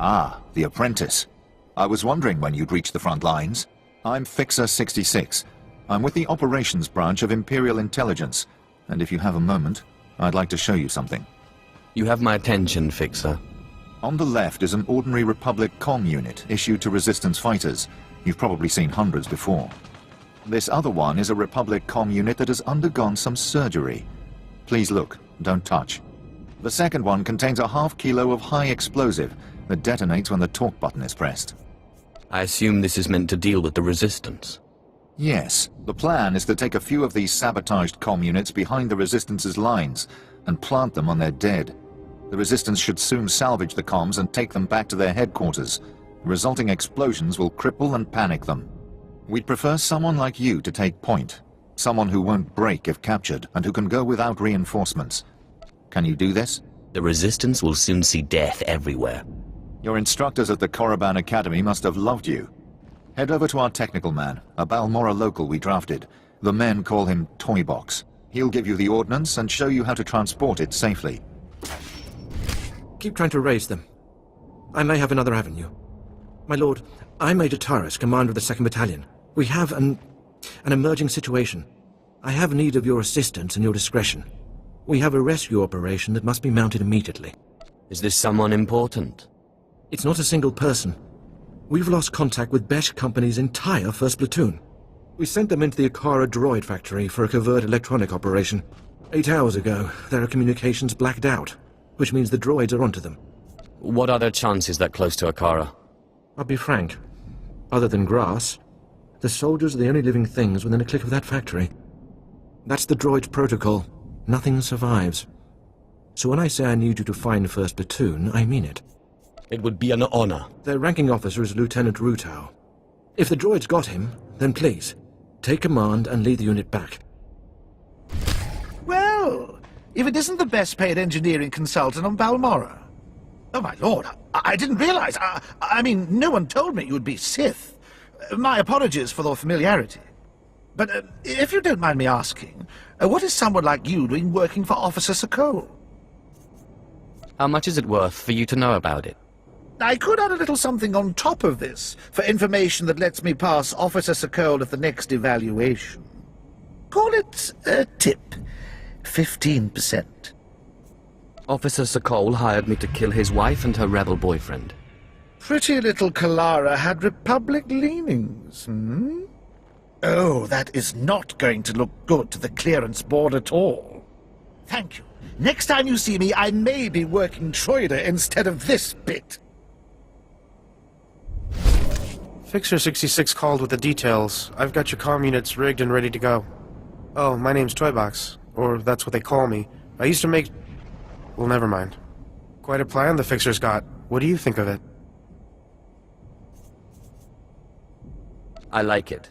Ah, the apprentice. I was wondering when you'd reach the front lines. I'm Fixer 66. I'm with the operations branch of Imperial Intelligence, and if you have a moment, I'd like to show you something. You have my attention, Fixer. On the left is an ordinary Republic comm unit issued to Resistance fighters. You've probably seen hundreds before. This other one is a Republic comm unit that has undergone some surgery. Please look, don't touch. The second one contains a half kilo of high explosive that detonates when the talk button is pressed. I assume this is meant to deal with the Resistance. Yes, the plan is to take a few of these sabotaged comm units behind the Resistance's lines and plant them on their dead. The Resistance should soon salvage the comms and take them back to their headquarters. The resulting explosions will cripple and panic them. We'd prefer someone like you to take point. Someone who won't break if captured and who can go without reinforcements. Can you do this? The Resistance will soon see death everywhere. Your instructors at the Korriban Academy must have loved you. Head over to our technical man, a Balmorra local we drafted. The men call him Toy Box. He'll give you the ordnance and show you how to transport it safely. Keep trying to raise them. I may have another avenue. My lord, I'm Major Taurus, commander of the 2nd Battalion. We have an emerging situation. I have need of your assistance and your discretion. We have a rescue operation that must be mounted immediately. Is this someone important? It's not a single person. We've lost contact with Besh Company's entire 1st platoon. We sent them into the Okara Droid factory for a covert electronic operation. 8 hours ago, their communications blacked out, which means the droids are onto them. What are their chances that close to Okara? I'll be frank. Other than grass, the soldiers are the only living things within a click of that factory. That's the droid's protocol. Nothing survives. So when I say I need you to find 1st platoon, I mean it. It would be an honor. Their ranking officer is Lieutenant Rutau. If the droids got him, then please, take command and lead the unit back. Well, if it isn't the best-paid engineering consultant on Balmorra. Oh, my lord, I didn't realize. I mean, no one told me you'd be Sith. My apologies for the familiarity. But if you don't mind me asking, what is someone like you doing working for Officer Sokol? How much is it worth for you to know about it? I could add a little something on top of this, for information that lets me pass Officer Sokol at the next evaluation. Call it a tip. 15%. Officer Sokol hired me to kill his wife and her rebel boyfriend. Pretty little Kalara had Republic leanings, hmm? Oh, that is not going to look good to the clearance board at all. Thank you. Next time you see me, I may be working Droider instead of this bit. Fixer 66 called with the details. I've got your comm units rigged and ready to go. Oh, my name's Toybox, or that's what they call me. I used to make... Well, never mind. Quite a plan the Fixer's got. What do you think of it? I like it.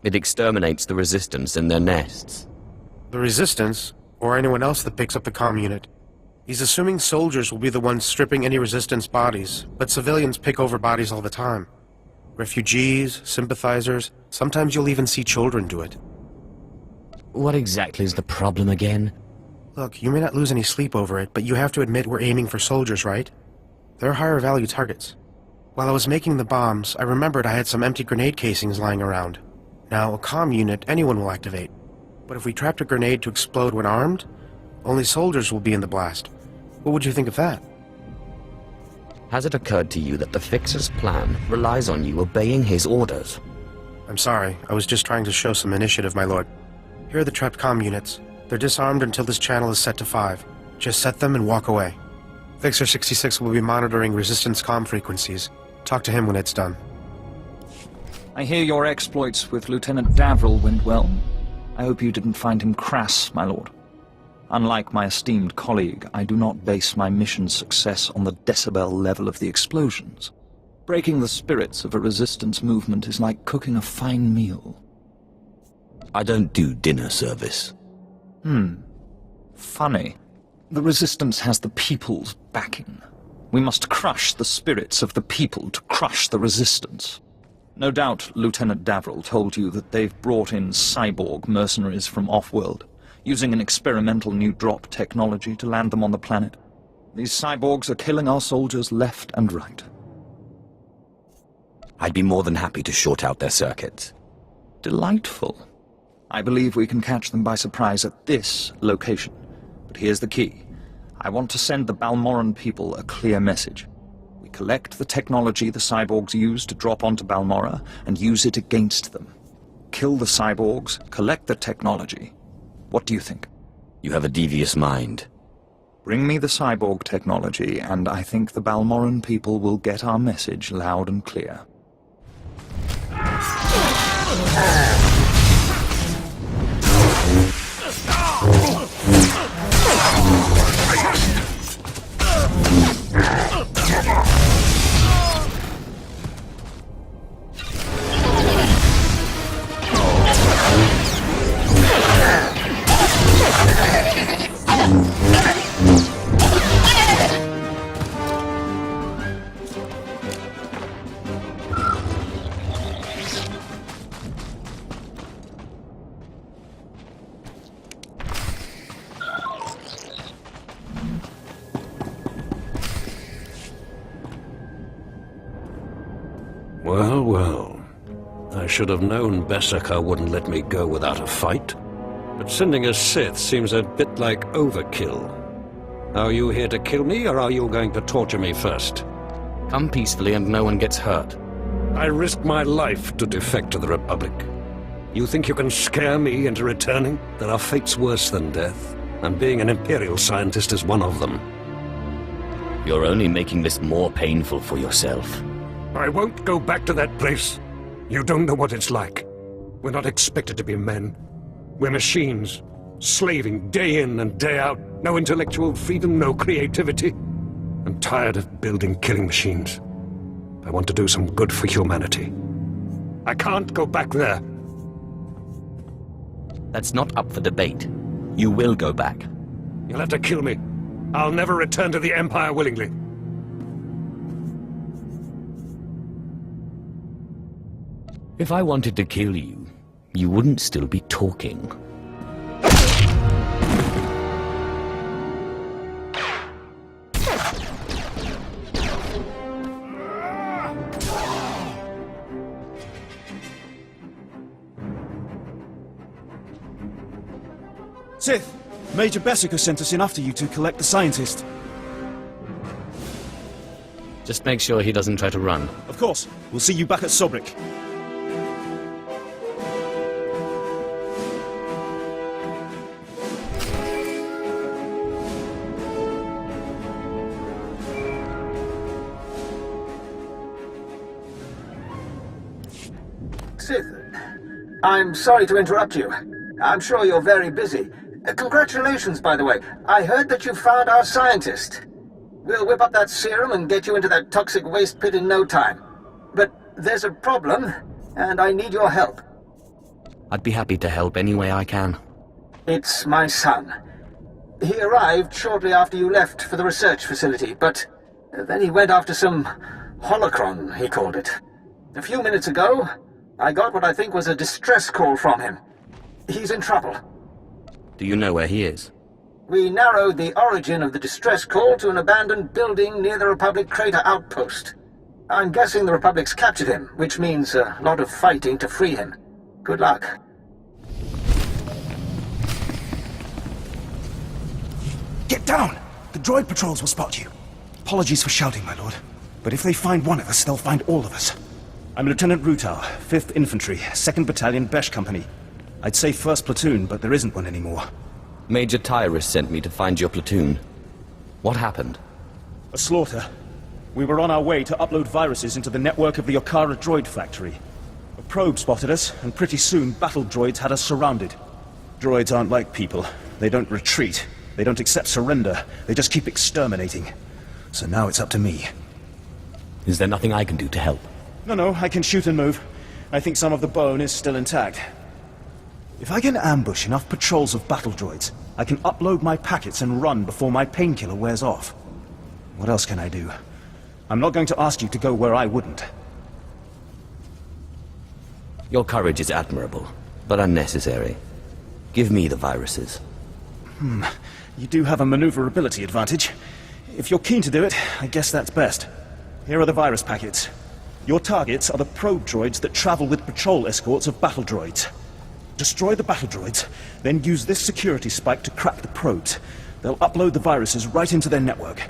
It exterminates the Resistance in their nests. The Resistance? Or anyone else that picks up the comm unit? He's assuming soldiers will be the ones stripping any Resistance bodies, but civilians pick over bodies all the time. Refugees, sympathizers, sometimes you'll even see children do it. What exactly is the problem again? Look, you may not lose any sleep over it, but you have to admit we're aiming for soldiers, right? They're higher value targets. While I was making the bombs, I remembered I had some empty grenade casings lying around. Now, a comm unit anyone will activate. But if we trapped a grenade to explode when armed, only soldiers will be in the blast. What would you think of that? Has it occurred to you that the Fixer's plan relies on you obeying his orders? I'm sorry, I was just trying to show some initiative, my lord. Here are the trapped comm units. They're disarmed until this channel is set to 5. Just set them and walk away. Fixer 66 will be monitoring Resistance comm frequencies. Talk to him when it's done. I hear your exploits with Lieutenant Davril went well. I hope you didn't find him crass, my lord. Unlike my esteemed colleague, I do not base my mission's success on the decibel level of the explosions. Breaking the spirits of a resistance movement is like cooking a fine meal. I don't do dinner service. Funny. The resistance has the people's backing. We must crush the spirits of the people to crush the resistance. No doubt Lieutenant Davril told you that they've brought in cyborg mercenaries from off-world, using an experimental new drop technology to land them on the planet. These cyborgs are killing our soldiers left and right. I'd be more than happy to short out their circuits. Delightful. I believe we can catch them by surprise at this location. But here's the key. I want to send the Balmorran people a clear message. We collect the technology the cyborgs use to drop onto Balmorra and use it against them. Kill the cyborgs, collect the technology. What do you think? You have a devious mind. Bring me the cyborg technology, and I think the Balmorran people will get our message loud and clear. Well, well. I should have known Bessaka wouldn't let me go without a fight. But sending a Sith seems a bit like overkill. Are you here to kill me, or are you going to torture me first? Come peacefully and no one gets hurt. I risked my life to defect to the Republic. You think you can scare me into returning? There are fates worse than death, and being an Imperial scientist is one of them. You're only making this more painful for yourself. I won't go back to that place. You don't know what it's like. We're not expected to be men. We're machines, slaving day in and day out. No intellectual freedom, no creativity. I'm tired of building killing machines. I want to do some good for humanity. I can't go back there. That's not up for debate. You will go back. You'll have to kill me. I'll never return to the Empire willingly. If I wanted to kill you, you wouldn't still be talking. Sith, Major Bessaka sent us in after you to collect the scientist. Just make sure he doesn't try to run. Of course. We'll see you back at Sobrik. Sith, I'm sorry to interrupt you. I'm sure you're very busy. Congratulations, by the way. I heard that you found our scientist. We'll whip up that serum and get you into that toxic waste pit in no time. But there's a problem, and I need your help. I'd be happy to help any way I can. It's my son. He arrived shortly after you left for the research facility, but then he went after some holocron, he called it. A few minutes ago, I got what I think was a distress call from him. He's in trouble. Do you know where he is? We narrowed the origin of the distress call to an abandoned building near the Republic crater outpost. I'm guessing the Republic's captured him, which means a lot of fighting to free him. Good luck. Get down! The droid patrols will spot you. Apologies for shouting, my lord. But if they find one of us, they'll find all of us. I'm Lieutenant Rutal, 5th Infantry, 2nd Battalion Besh Company. I'd say 1st Platoon, but there isn't one anymore. Major Tyrus sent me to find your platoon. What happened? A slaughter. We were on our way to upload viruses into the network of the Okara Droid factory. A probe spotted us, and pretty soon battle droids had us surrounded. Droids aren't like people. They don't retreat. They don't accept surrender. They just keep exterminating. So now it's up to me. Is there nothing I can do to help? No, I can shoot and move. I think some of the bone is still intact. If I can ambush enough patrols of battle droids, I can upload my packets and run before my painkiller wears off. What else can I do? I'm not going to ask you to go where I wouldn't. Your courage is admirable, but unnecessary. Give me the viruses. You do have a maneuverability advantage. If you're keen to do it, I guess that's best. Here are the virus packets. Your targets are the probe droids that travel with patrol escorts of battle droids. Destroy the battle droids, then use this security spike to crack the probes. They'll upload the viruses right into their network.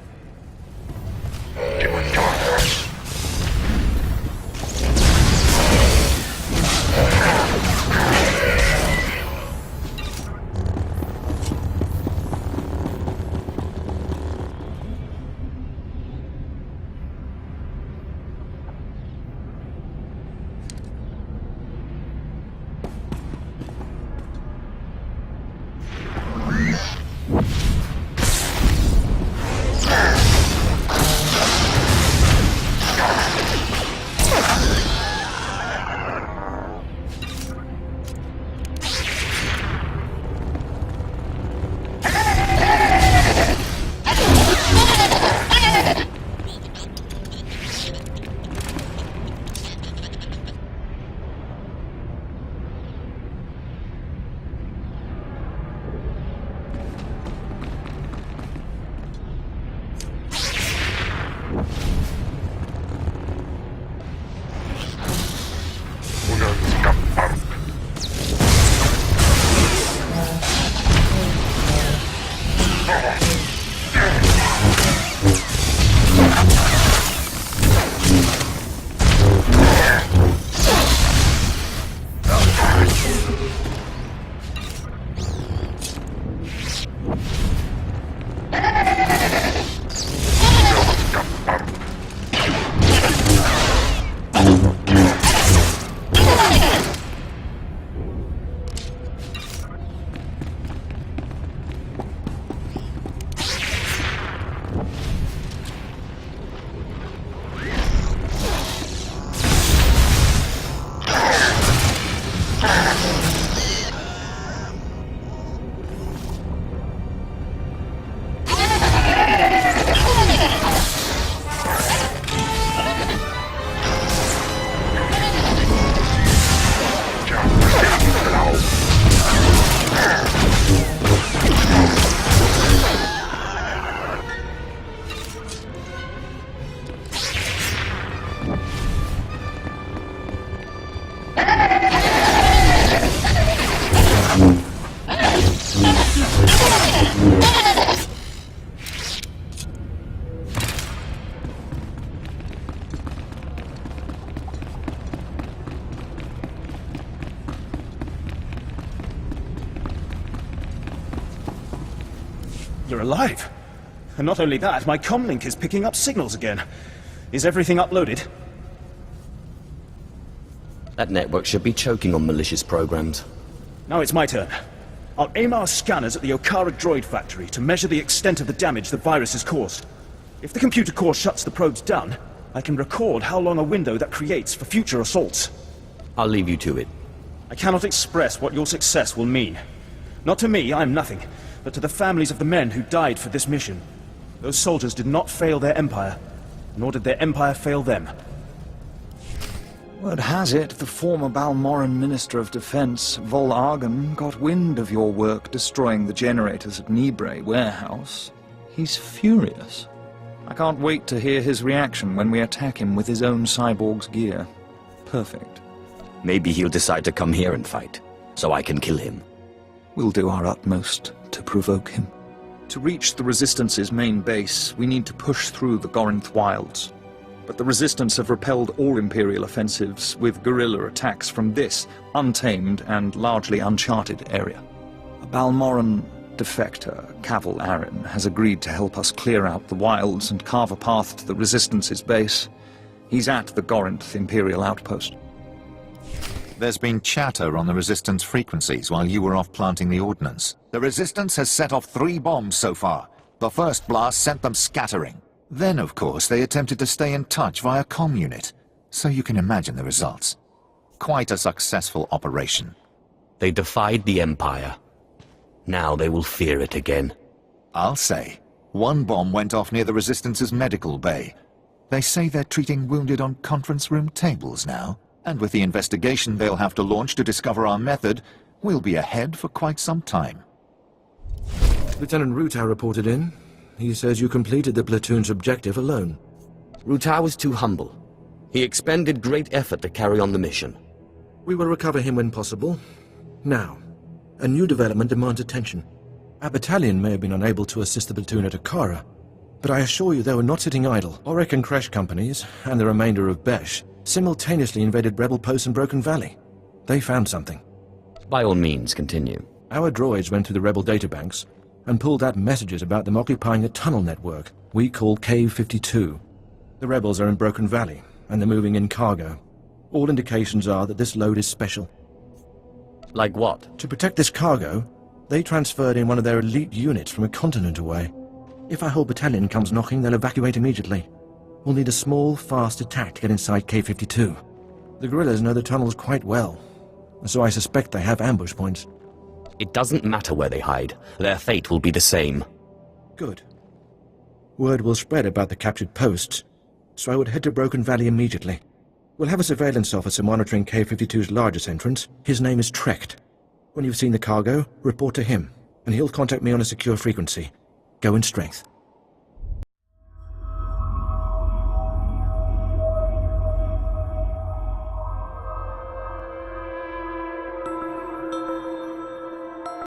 You're alive. And not only that, my comlink is picking up signals again. Is everything uploaded? That network should be choking on malicious programs. Now it's my turn. I'll aim our scanners at the Okara Droid factory to measure the extent of the damage the virus has caused. If the computer core shuts the probes down, I can record how long a window that creates for future assaults. I'll leave you to it. I cannot express what your success will mean. Not to me, I'm nothing, but to the families of the men who died for this mission. Those soldiers did not fail their empire, nor did their empire fail them. Word has it, the former Balmorran Minister of Defense, Vol Argon, got wind of your work destroying the generators at Nibre warehouse. He's furious. I can't wait to hear his reaction when we attack him with his own cyborg's gear. Perfect. Maybe he'll decide to come here and fight, so I can kill him. We'll do our utmost to provoke him. To reach the Resistance's main base, we need to push through the Gorinth wilds. But the Resistance have repelled all Imperial offensives with guerrilla attacks from this untamed and largely uncharted area. A Balmorran defector, Cavil Aren, has agreed to help us clear out the wilds and carve a path to the Resistance's base. He's at the Gorinth Imperial outpost. There's been chatter on the Resistance frequencies while you were off planting the ordnance. The Resistance has set off 3 bombs so far. The first blast sent them scattering. Then, of course, they attempted to stay in touch via comm unit. So you can imagine the results. Quite a successful operation. They defied the Empire. Now they will fear it again. I'll say. 1 bomb went off near the Resistance's medical bay. They say they're treating wounded on conference room tables now. And with the investigation they'll have to launch to discover our method, we'll be ahead for quite some time. Lieutenant Rutau reported in. He says you completed the platoon's objective alone. Rutau was too humble. He expended great effort to carry on the mission. We will recover him when possible. Now, a new development demands attention. Our battalion may have been unable to assist the platoon at Okara, but I assure you they were not sitting idle. Auric and Crash companies, and the remainder of Besh, simultaneously invaded rebel posts in Broken Valley. They found something. By all means, continue. Our droids went through the rebel databanks and pulled out messages about them occupying a tunnel network we call Cave 52. The rebels are in Broken Valley, and they're moving in cargo. All indications are that this load is special. Like what? To protect this cargo, they transferred in one of their elite units from a continent away. If our whole battalion comes knocking, they'll evacuate immediately. We'll need a small, fast attack to get inside K-52. The guerrillas know the tunnels quite well, so I suspect they have ambush points. It doesn't matter where they hide. Their fate will be the same. Good. Word will spread about the captured posts, so I would head to Broken Valley immediately. We'll have a surveillance officer monitoring K-52's largest entrance. His name is Trecht. When you've seen the cargo, report to him, and he'll contact me on a secure frequency. Go in strength.